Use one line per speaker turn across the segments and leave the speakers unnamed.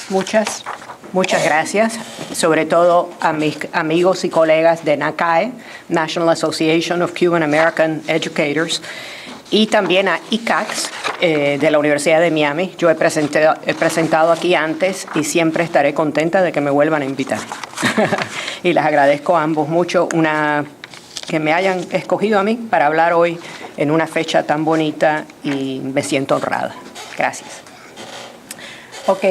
Muchas gracias, sobre todo a mis amigos y colegas de NACAE, National Association of Cuban American Educators, y también a ICACS de la Universidad de Miami. Yo he presentado aquí antes y siempre estaré contenta de que me vuelvan a invitar. Y les agradezco a ambos mucho que me hayan escogido a mí para hablar hoy en una fecha tan bonita y me siento honrada. Gracias. Ok,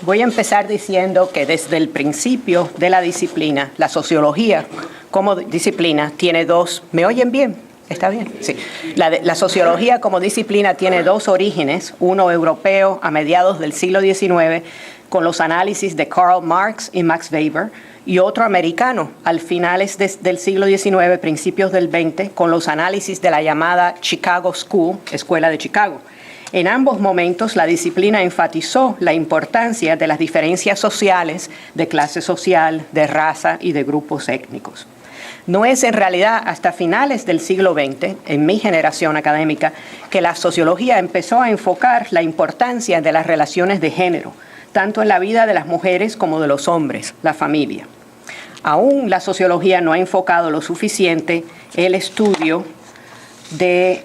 voy a empezar diciendo que desde el principio de la disciplina, la sociología como disciplina tiene dos... ¿Me oyen bien? ¿Está bien? Sí. La sociología como disciplina tiene dos orígenes, uno europeo a mediados del siglo XIX, con los análisis de Karl Marx y Max Weber, y otro americano al finales del siglo XIX, principios del XX, con los análisis de la llamada Chicago School, Escuela de Chicago. En ambos momentos, la disciplina enfatizó la importancia de las diferencias sociales, de clase social, de raza y de grupos étnicos. No es en realidad hasta finales del siglo XX, en mi generación académica, que la sociología empezó a enfocar la importancia de las relaciones de género, tanto en la vida de las mujeres como de los hombres, la familia. Aún la sociología no ha enfocado lo suficiente el estudio de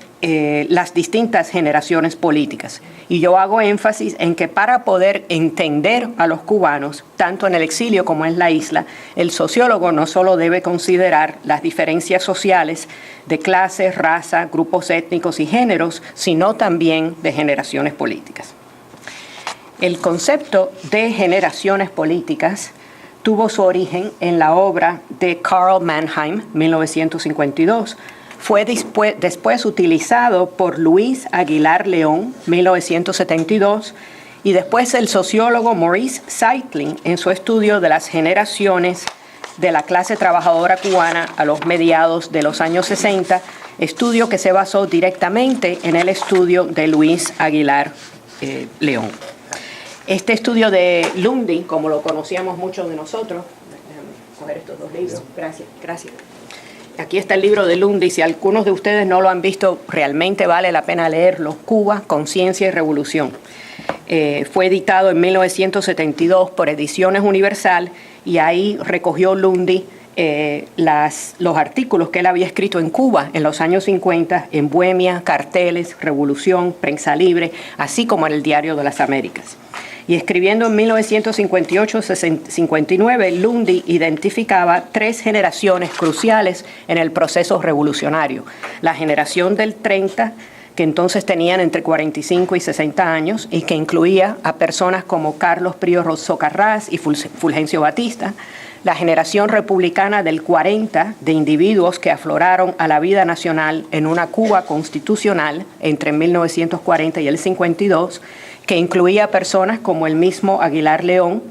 las distintas generaciones políticas. Y yo hago énfasis en que para poder entender a los cubanos, tanto en el exilio como en la isla, el sociólogo no solo debe considerar las diferencias sociales de clases, raza, grupos étnicos y géneros, sino también de generaciones políticas. El concepto de generaciones políticas tuvo su origen en la obra de Karl Mannheim, 1952, fue después utilizado por Luis Aguilar León, 1972, y después el sociólogo Maurice Zeitlin en su estudio de las generaciones de la clase trabajadora cubana a los mediados de los años 60, estudio que se basó directamente en el estudio de Luis Aguilar León. Este estudio de Lundy, como lo conocíamos muchos de nosotros, déjame coger estos dos libros, gracias. Aquí está el libro de Lundy, si algunos de ustedes no lo han visto, realmente vale la pena leerlo. Cuba, Conciencia y Revolución. Fue editado en 1972 por Ediciones Universal y ahí recogió Lundy los artículos que él había escrito en Cuba en los años 50, en Bohemia, Carteles, Revolución, Prensa Libre, así como en el Diario de las Américas. Y escribiendo en 1958-59, Lundy identificaba tres generaciones cruciales en el proceso revolucionario. La generación del 30, que entonces tenían entre 45 y 60 años, y que incluía a personas como Carlos Prío Socarrás y Fulgencio Batista. La generación republicana del 40, de individuos que afloraron a la vida nacional en una Cuba constitucional entre 1940 y el 52, que incluía personas como el mismo Aguilar León,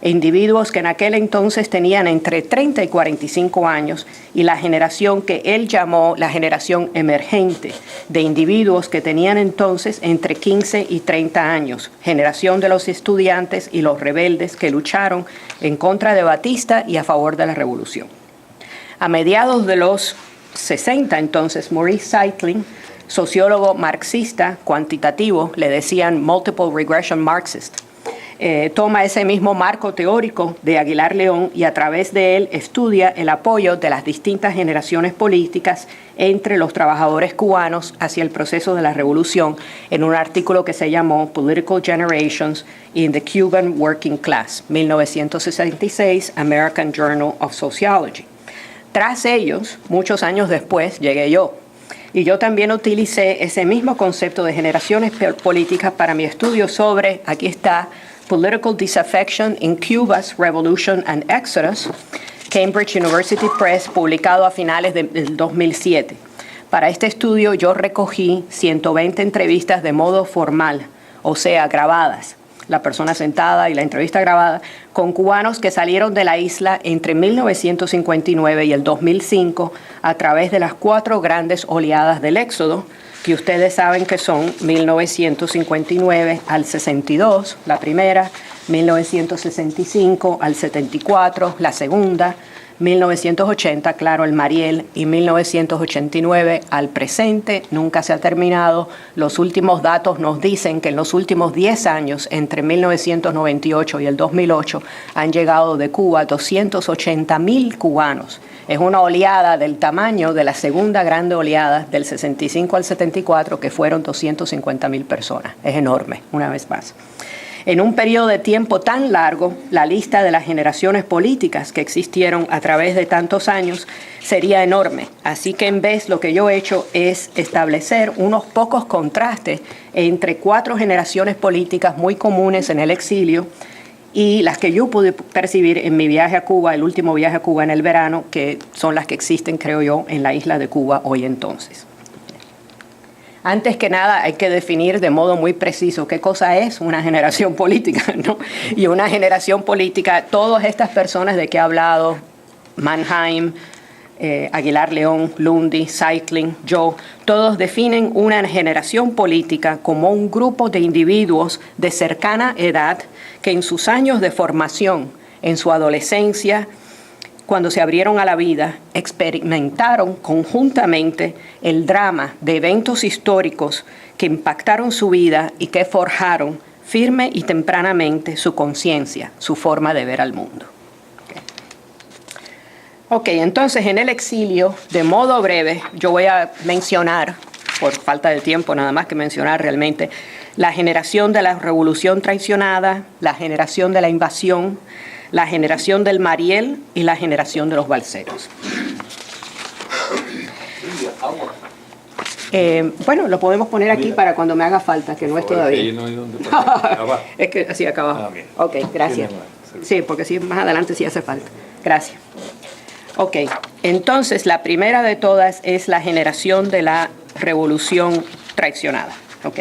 e individuos que en aquel entonces tenían entre 30 y 45 años, y la generación que él llamó la generación emergente, de individuos que tenían entonces entre 15 y 30 años, generación de los estudiantes y los rebeldes que lucharon en contra de Batista y a favor de la revolución. A mediados de los 60, entonces, Maurice Zeitlin, sociólogo marxista cuantitativo, le decían multiple regression Marxist, toma ese mismo marco teórico de Aguilar León y a través de él estudia el apoyo de las distintas generaciones políticas entre los trabajadores cubanos hacia el proceso de la revolución en un artículo que se llamó Political Generations in the Cuban Working Class, 1966, American Journal of Sociology. Tras ellos, muchos años después, llegué yo. Y yo también utilicé ese mismo concepto de generaciones políticas para mi estudio sobre, aquí está, Political Disaffection in Cuba's Revolution and Exodus, Cambridge University Press, publicado a finales del 2007. Para este estudio yo recogí 120 entrevistas de modo formal, o sea, grabadas, la persona sentada y la entrevista grabada, con cubanos que salieron de la isla entre 1959 y el 2005 a través de las 4 grandes oleadas del éxodo, que ustedes saben que son 1959 al 62, la primera, 1965 al 74, la segunda, 1980, claro, el Mariel, y 1989 al presente, nunca se ha terminado. Los últimos datos nos dicen que en los últimos 10 años, entre 1998 y el 2008, han llegado de Cuba 280.000 cubanos. Es una oleada del tamaño de la segunda grande oleada del 65 al 74, que fueron 250.000 personas. Es enorme, una vez más. En un periodo de tiempo tan largo, la lista de las generaciones políticas que existieron a través de tantos años sería enorme. Así que en vez lo que yo he hecho es establecer unos pocos contrastes entre 4 generaciones políticas muy comunes en el exilio y las que yo pude percibir en mi viaje a Cuba, el último viaje a Cuba en el verano, que son las que existen, creo yo, en la isla de Cuba hoy entonces. Antes que nada, hay que definir de modo muy preciso qué cosa es una generación política, ¿no? Y una generación política, todas estas personas de que he hablado, Mannheim, Aguilar León, Lundy, Cycling, yo, todos definen una generación política como un grupo de individuos de cercana edad que en sus años de formación, en su adolescencia, cuando se abrieron a la vida, experimentaron conjuntamente el drama de eventos históricos que impactaron su vida y que forjaron firme y tempranamente su conciencia, su forma de ver al mundo. Ok, entonces en el exilio, de modo breve, yo voy a mencionar, por falta de tiempo nada más que mencionar realmente, la generación de la revolución traicionada, la generación de la invasión, la generación del Mariel y la generación de los balseros. Bueno, lo podemos poner aquí para cuando me haga falta, que no es todavía. No hay dónde es que así acá abajo. Ok, gracias. Sí, porque sí, más adelante sí hace falta. Gracias. Ok, entonces la primera de todas es la generación de la revolución traicionada. Ok.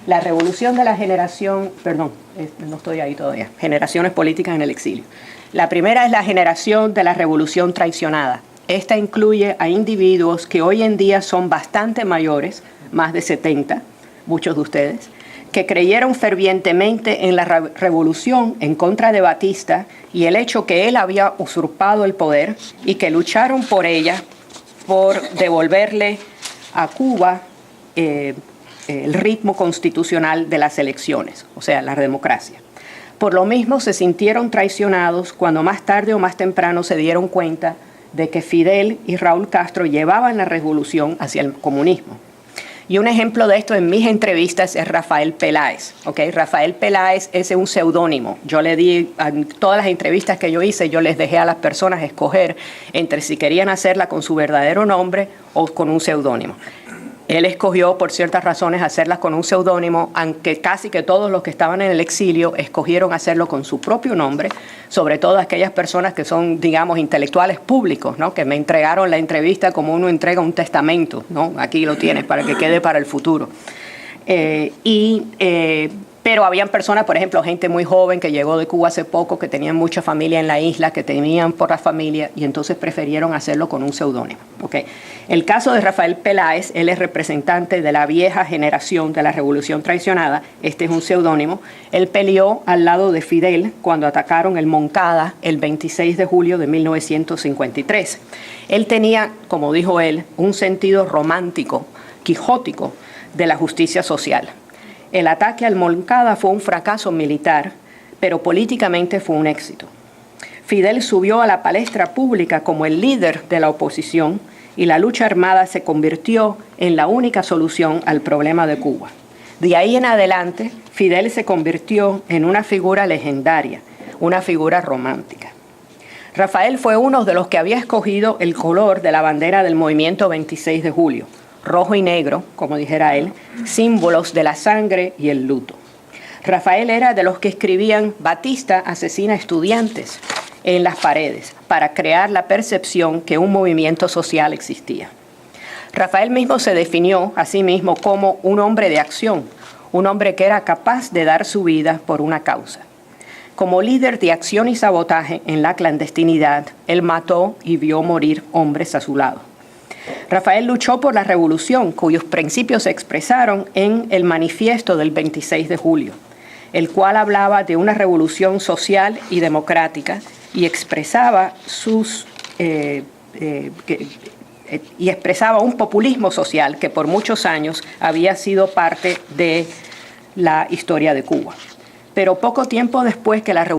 La revolución de la generación, perdón, no estoy ahí todavía, generaciones políticas en el exilio. La primera es la generación de la revolución traicionada. Esta incluye a individuos que hoy en día son bastante mayores, más de 70, muchos de ustedes, que creyeron fervientemente en la revolución en contra de Batista y el hecho que él había usurpado el poder y que lucharon por ella, por devolverle a Cuba el ritmo constitucional de las elecciones, o sea, la democracia. Por lo mismo se sintieron traicionados cuando más tarde o más temprano se dieron cuenta de que Fidel y Raúl Castro llevaban la revolución hacia el comunismo. Y un ejemplo de esto en mis entrevistas es Rafael Peláez. ¿Okay? Rafael Peláez es un seudónimo. Yo le di, en todas las entrevistas que yo hice, yo les dejé a las personas escoger entre si querían hacerla con su verdadero nombre o con un seudónimo. Él escogió, por ciertas razones, hacerlas con un seudónimo, aunque casi que todos los que estaban en el exilio escogieron hacerlo con su propio nombre, sobre todo aquellas personas que son, digamos, intelectuales públicos, ¿no? Que me entregaron la entrevista como uno entrega un testamento, ¿no? Aquí lo tienes para que quede para el futuro. Pero habían personas, por ejemplo, gente muy joven que llegó de Cuba hace poco, que tenían mucha familia en la isla, que temían por la familia y entonces prefirieron hacerlo con un seudónimo. ¿Okay? El caso de Rafael Peláez, él es representante de la vieja generación de la revolución traicionada. Este es un seudónimo. Él peleó al lado de Fidel cuando atacaron el Moncada el 26 de julio de 1953. Él tenía, como dijo él, un sentido romántico, quijótico de la justicia social. El ataque al Moncada fue un fracaso militar, pero políticamente fue un éxito. Fidel subió a la palestra pública como el líder de la oposición y la lucha armada se convirtió en la única solución al problema de Cuba. De ahí en adelante, Fidel se convirtió en una figura legendaria, una figura romántica. Rafael fue uno de los que había escogido el color de la bandera del movimiento 26 de julio. Rojo y negro, como dijera él, símbolos de la sangre y el luto. Rafael era de los que escribían Batista asesina estudiantes en las paredes para crear la percepción que un movimiento social existía. Rafael mismo se definió a sí mismo como un hombre de acción, un hombre que era capaz de dar su vida por una causa. Como líder de acción y sabotaje en la clandestinidad, él mató y vio morir hombres a su lado. Rafael luchó por la revolución, cuyos principios se expresaron en el manifiesto del 26 de julio, el cual hablaba de una revolución social y democrática y expresaba sus y expresaba un populismo social que por muchos años había sido parte de la historia de Cuba. Pero poco tiempo después que la